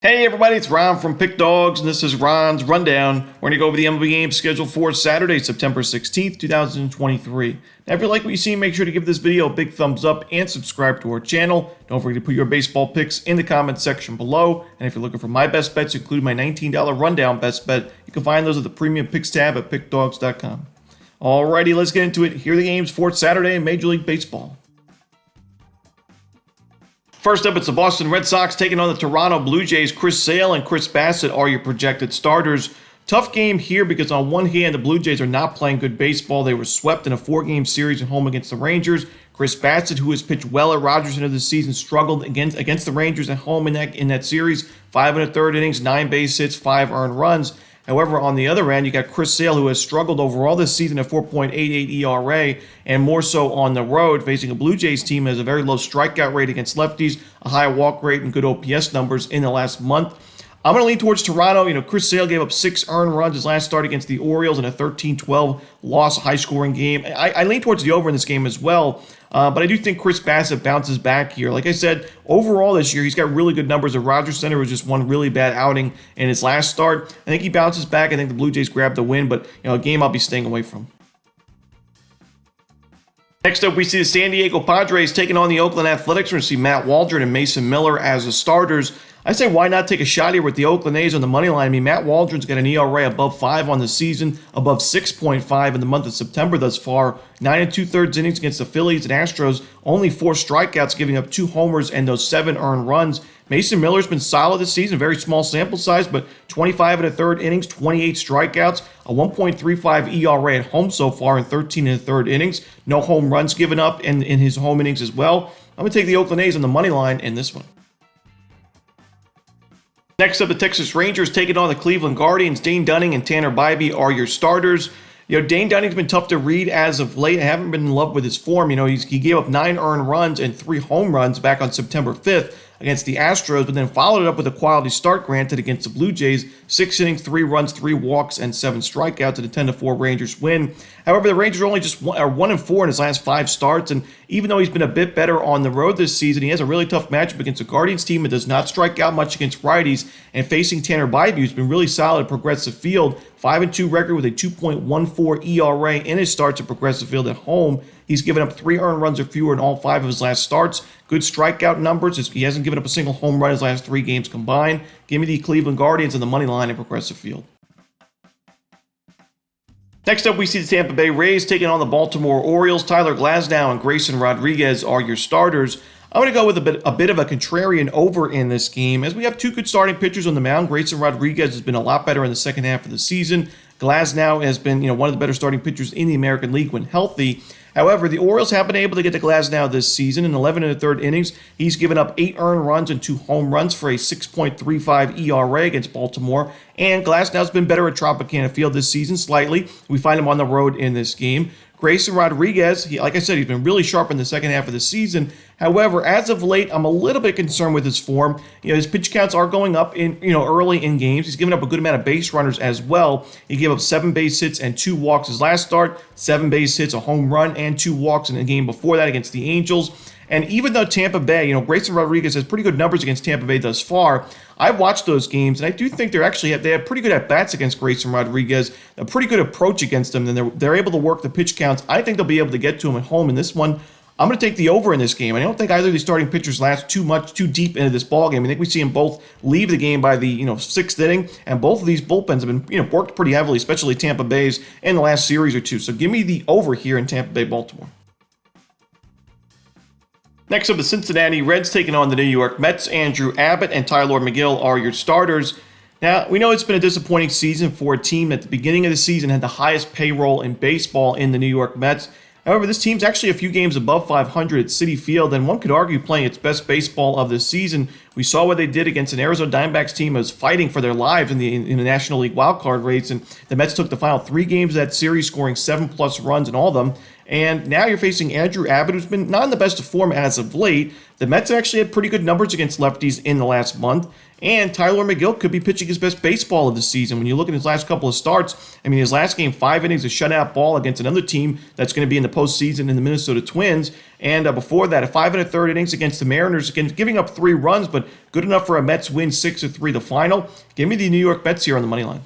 Hey everybody, it's Ron from Pick Dawgz, and this is Ron's Rundown. We're going to go over the MLB games scheduled for Saturday, September 16th, 2023. Now, if you like what you see, make sure to give this video a big thumbs up and subscribe to our channel. Don't forget to put your baseball picks in the comments section below. And if you're looking for my best bets, including my $19 rundown best bet, you can find those at the Premium Picks tab at pickdawgz.com. Alrighty, let's get into it. Here are the games for Saturday in Major League Baseball. First up, it's the Boston Red Sox taking on the Toronto Blue Jays. Chris Sale and Chris Bassett are your projected starters. Tough game here because on one hand, the Blue Jays are not playing good baseball. They were swept in a 4-game series at home against the Rangers. Chris Bassett, who has pitched well at Rogers into the season, struggled against the Rangers at home in that series. 5 1/3 innings, 9 base hits, 5 earned runs. However, on the other end, you got Chris Sale, who has struggled overall this season at 4.88 ERA, and more so on the road, facing a Blue Jays team that has a very low strikeout rate against lefties, a high walk rate, and good OPS numbers in the last month. I'm going to lean towards Toronto. Chris Sale gave up 6 earned runs his last start against the Orioles in a 13-12 loss, high-scoring game. I lean towards the over in this game as well, but I do think Chris Bassett bounces back here. Like I said, overall this year, he's got really good numbers. The Rogers Center was just one really bad outing in his last start. I think he bounces back. I think the Blue Jays grab the win, but a game I'll be staying away from. Next up, we see the San Diego Padres taking on the Oakland Athletics. We're going to see Matt Waldron and Mason Miller as the starters. I say why not take a shot here with the Oakland A's on the money line. I mean, Matt Waldron's got an ERA above 5 on the season, above 6.5 in the month of September thus far. 9 2/3 innings against the Phillies and Astros, only 4 strikeouts, giving up 2 homers and those 7 earned runs. Mason Miller's been solid this season, very small sample size, but 25 1/3 innings, 28 strikeouts, a 1.35 ERA at home so far in 13 1/3 innings. No home runs given up in his home innings as well. I'm going to take the Oakland A's on the money line in this one. Next up, the Texas Rangers taking on the Cleveland Guardians. Dane Dunning and Tanner Bybee are your starters. Dane Dunning's been tough to read as of late. I haven't been in love with his form. He gave up 9 earned runs and 3 home runs back on September 5th against the Astros, but then followed it up with a quality start granted against the Blue Jays. 6 innings, 3 runs, 3 walks, and 7 strikeouts in a 10-4 Rangers win. However, the Rangers are only just 1-4 in his last 5 starts, and even though he's been a bit better on the road this season, he has a really tough matchup against a Guardians team that does not strike out much against righties, and facing Tanner Bybee, who's been really solid at Progressive Field. 5-2 record with a 2.14 ERA in his starts at Progressive Field at home. He's given up 3 earned runs or fewer in all 5 of his last starts. Good strikeout numbers. He hasn't given up a single home run his last 3 games combined. Give me the Cleveland Guardians on the money line at Progressive Field. Next up, we see the Tampa Bay Rays taking on the Baltimore Orioles. Tyler Glasnow and Grayson Rodriguez are your starters. I'm going to go with a bit of a contrarian over in this game, as we have 2 good starting pitchers on the mound. Grayson Rodriguez has been a lot better in the second half of the season. Glasnow has been, one of the better starting pitchers in the American League when healthy. However, the Orioles have been able to get to Glasnow this season. In 11 1/3 innings, he's given up 8 earned runs and 2 home runs for a 6.35 ERA against Baltimore. And Glasnow's been better at Tropicana Field this season slightly. We find him on the road in this game. Grayson Rodriguez, like I said, he's been really sharp in the second half of the season. However, as of late, I'm a little bit concerned with his form. His pitch counts are going up in early in games. He's given up a good amount of base runners as well. He gave up 7 base hits and 2 walks his last start, 7 base hits, a home run, and 2 walks in the game before that against the Angels. And even though Tampa Bay, Grayson Rodriguez has pretty good numbers against Tampa Bay thus far, I've watched those games, and I do think they have pretty good at-bats against Grayson Rodriguez, a pretty good approach against him, and they're able to work the pitch counts. I think they'll be able to get to him at home in this one. I'm going to take the over in this game. I don't think either of these starting pitchers last too deep into this ballgame. I think we see them both leave the game by the 6th inning, and both of these bullpens have been worked pretty heavily, especially Tampa Bay's in the last series or 2. So give me the over here in Tampa Bay, Baltimore. Next up, the Cincinnati Reds taking on the New York Mets. Andrew Abbott and Tyler McGill are your starters. Now, we know it's been a disappointing season for a team that at the beginning of the season had the highest payroll in baseball in the New York Mets. However, this team's actually a few games above 500 at Citi Field, and one could argue playing its best baseball of this season. We saw what they did against an Arizona Diamondbacks team that was fighting for their lives in the National League wildcard race, and the Mets took the final 3 games of that series, scoring 7+ runs in all of them. And now you're facing Andrew Abbott, who's been not in the best of form as of late. The Mets actually had pretty good numbers against lefties in the last month. And Tyler McGill could be pitching his best baseball of the season. When you look at his last couple of starts, his last game, 5 innings, a shutout ball against another team that's going to be in the postseason in the Minnesota Twins. And before that, a 5 1/3 innings against the Mariners, again, giving up 3 runs, but good enough for a Mets win 6-3 the final. Give me the New York Mets here on the money line.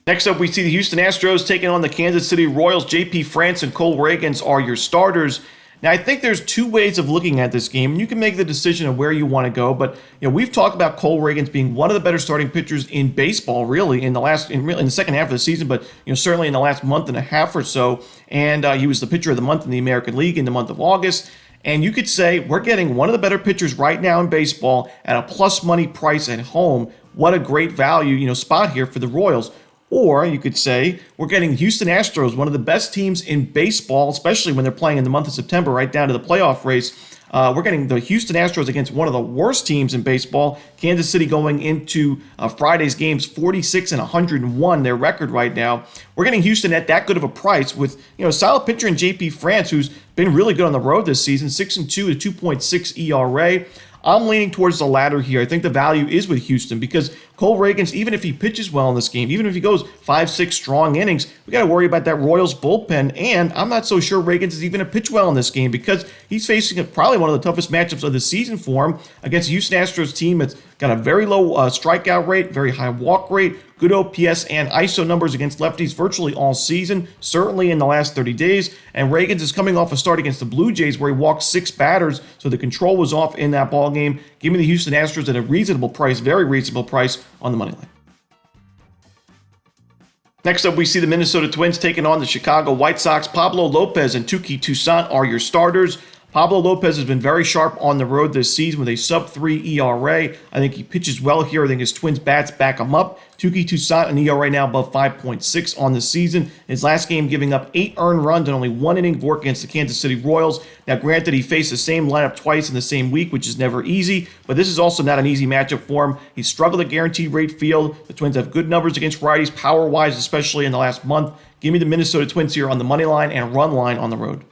Next up, we see the Houston Astros taking on the Kansas City Royals. JP France and Cole Ragans are your starters. Now, I think there's 2 ways of looking at this game, and you can make the decision of where you want to go. But we've talked about Cole Ragans being one of the better starting pitchers in baseball, really, in the second half of the season, but certainly in the last month and a half or so. And he was the pitcher of the month in the American League in the month of August. And you could say we're getting one of the better pitchers right now in baseball at a plus money price at home. What a great value, spot here for the Royals. Or you could say we're getting Houston Astros, one of the best teams in baseball, especially when they're playing in the month of September, right down to the playoff race. We're getting the Houston Astros against one of the worst teams in baseball. Kansas City going into Friday's games 46 and 101, their record right now. We're getting Houston at that good of a price with a solid pitcher in JP France, who's been really good on the road this season, 6-2 to 2.6 ERA. I'm leaning towards the latter here. I think the value is with Houston because Cole Ragans, even if he pitches well in this game, even if he goes 5-6 strong innings, we got to worry about that Royals bullpen. And I'm not so sure Ragans is even going to pitch well in this game because he's facing probably one of the toughest matchups of the season for him against a Houston Astros team that's got a very low strikeout rate, very high walk rate, good OPS and ISO numbers against lefties virtually all season, certainly in the last 30 days. And Ragans is coming off a start against the Blue Jays where he walked 6 batters, so the control was off in that ball game. Give me the Houston Astros at a reasonable price, very reasonable price on the money line. Next up, we see the Minnesota Twins taking on the Chicago White Sox. Pablo Lopez and Touki Toussaint are your starters. Pablo Lopez has been very sharp on the road this season with a sub-3 ERA. I think he pitches well here. I think his Twins bats back him up. Touki Toussaint, an ERA now above 5.6 on the season. His last game giving up 8 earned runs and only 1 inning of work against the Kansas City Royals. Now, granted, he faced the same lineup twice in the same week, which is never easy, but this is also not an easy matchup for him. He struggled at guaranteed rate field. The Twins have good numbers against righties, power-wise, especially in the last month. Give me the Minnesota Twins here on the money line and run line on the road.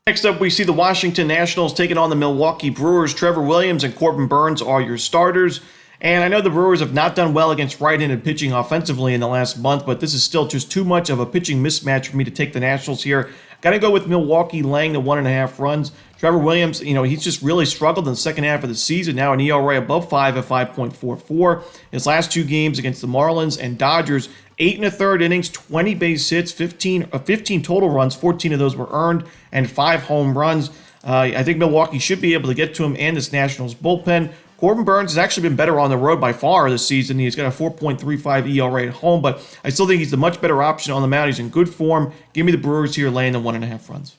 Next up, we see the Washington Nationals taking on the Milwaukee Brewers. Trevor Williams and Corbin Burnes are your starters. And I know the Brewers have not done well against right-handed pitching offensively in the last month, but this is still just too much of a pitching mismatch for me to take the Nationals here. Got to go with Milwaukee laying the 1.5 runs. Trevor Williams, he's just really struggled in the second half of the season. Now an ERA above 5 at 5.44. His last 2 games against the Marlins and Dodgers, 8 1/3 innings, 20 base hits, 15 total runs, 14 of those were earned, and 5 home runs. I think Milwaukee should be able to get to him and this Nationals bullpen. Corbin Burnes has actually been better on the road by far this season. He's got a 4.35 ERA at home, but I still think he's the much better option on the mound. He's in good form. Give me the Brewers here laying the 1.5 runs.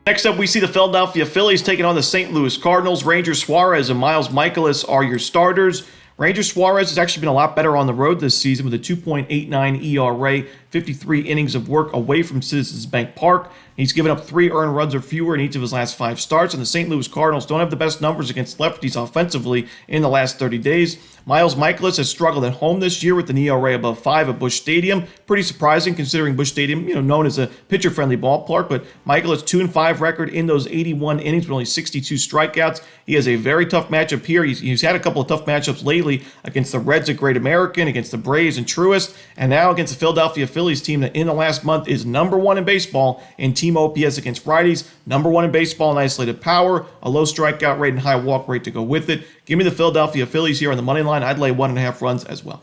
Next up, we see the Philadelphia Phillies taking on the St. Louis Cardinals. Ranger Suarez and Miles Mikolas are your starters. Ranger Suarez has actually been a lot better on the road this season with a 2.89 ERA, 53 innings of work away from Citizens Bank Park. He's given up 3 earned runs or fewer in each of his last 5 starts, and the St. Louis Cardinals don't have the best numbers against lefties offensively in the last 30 days. Miles Mikolas has struggled at home this year with an ERA above 5 at Busch Stadium. Pretty surprising considering Busch Stadium, known as a pitcher-friendly ballpark, but Mikolas' 2-5 record in those 81 innings with only 62 strikeouts. He has a very tough matchup here. He's had a couple of tough matchups lately against the Reds at Great American, against the Braves and Truist, and now against the Philadelphia Phillies team that in the last month is number 1 in baseball in team OPS against righties, number 1 in baseball in isolated power, a low strikeout rate and high walk rate to go with it. Give me the Philadelphia Phillies here on the money line. I'd lay 1.5 runs as well.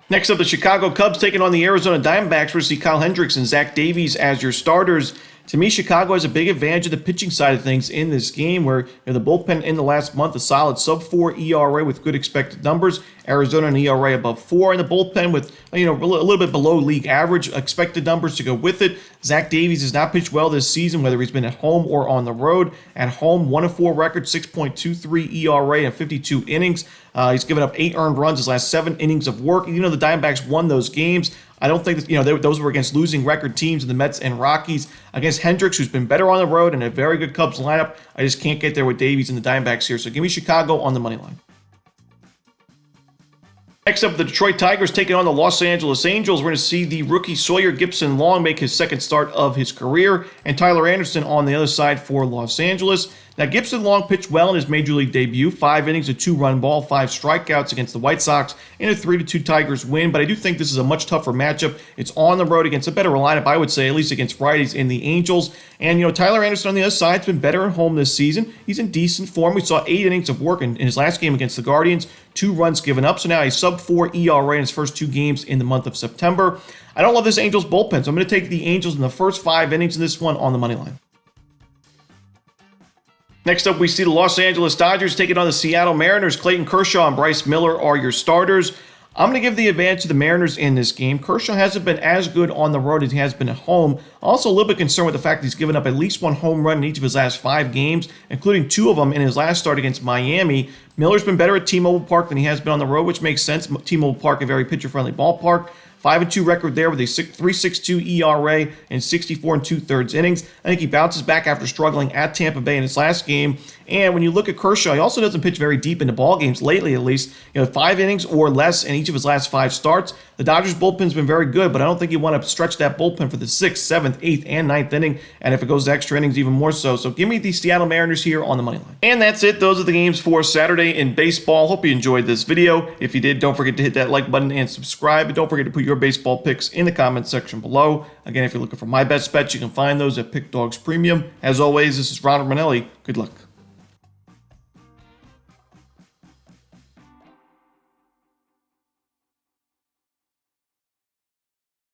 Next up, the Chicago Cubs taking on the Arizona Diamondbacks. We see Kyle Hendricks and Zach Davies as your starters. To me, Chicago has a big advantage of the pitching side of things in this game where the bullpen in the last month, a solid sub-4 ERA with good expected numbers. Arizona an ERA above 4 in the bullpen with a little bit below league average expected numbers to go with it. Zach Davies has not pitched well this season, whether he's been at home or on the road. At home, 1-4 record, 6.23 ERA in 52 innings. He's given up 8 earned runs his last 7 innings of work. The Diamondbacks won those games. I don't think that, those were against losing record teams in the Mets and Rockies. Against Hendricks, who's been better on the road and a very good Cubs lineup, I just can't get there with Davies and the Diamondbacks here. So give me Chicago on the money line. Next up, the Detroit Tigers taking on the Los Angeles Angels. We're going to see the rookie Sawyer Gipson-Long make his second start of his career, and Tyler Anderson on the other side for Los Angeles. Now, Gipson-Long pitched well in his major league debut. 5 innings, a 2-run ball, 5 strikeouts against the White Sox in a 3-2 Tigers win. But I do think this is a much tougher matchup. It's on the road against a better lineup, I would say, at least against righties in the Angels. And, Tyler Anderson on the other side has been better at home this season. He's in decent form. We saw 8 innings of work in his last game against the Guardians, 2 runs given up. So now a sub-4 ERA in his first 2 games in the month of September. I don't love this Angels bullpen, so I'm going to take the Angels in the first 5 innings in this one on the money line. Next up, we see the Los Angeles Dodgers taking on the Seattle Mariners. Clayton Kershaw and Bryce Miller are your starters. I'm going to give the advantage to the Mariners in this game. Kershaw hasn't been as good on the road as he has been at home. Also a little bit concerned with the fact that he's given up at least 1 home run in each of his last 5 games, including 2 of them in his last start against Miami. Miller's been better at T-Mobile Park than he has been on the road, which makes sense. T-Mobile Park, a very pitcher-friendly ballpark. 5-2 record there with a 3.62 ERA and 64 2/3 innings. I think he bounces back after struggling at Tampa Bay in his last game. And when you look at Kershaw, he also doesn't pitch very deep into ball games lately, at least. 5 innings or less in each of his last 5 starts. The Dodgers bullpen's been very good, but I don't think you want to stretch that bullpen for the 6th, 7th, 8th, and 9th inning. And if it goes to extra innings, even more so. So give me the Seattle Mariners here on the money line. And that's it. Those are the games for Saturday in baseball. Hope you enjoyed this video. If you did, don't forget to hit that like button and subscribe. And don't forget to put your baseball picks in the comments section below. Again, if you're looking for my best bets, you can find those at Pick Dawgz Premium. As always, this is Ron Romanelli. Good luck.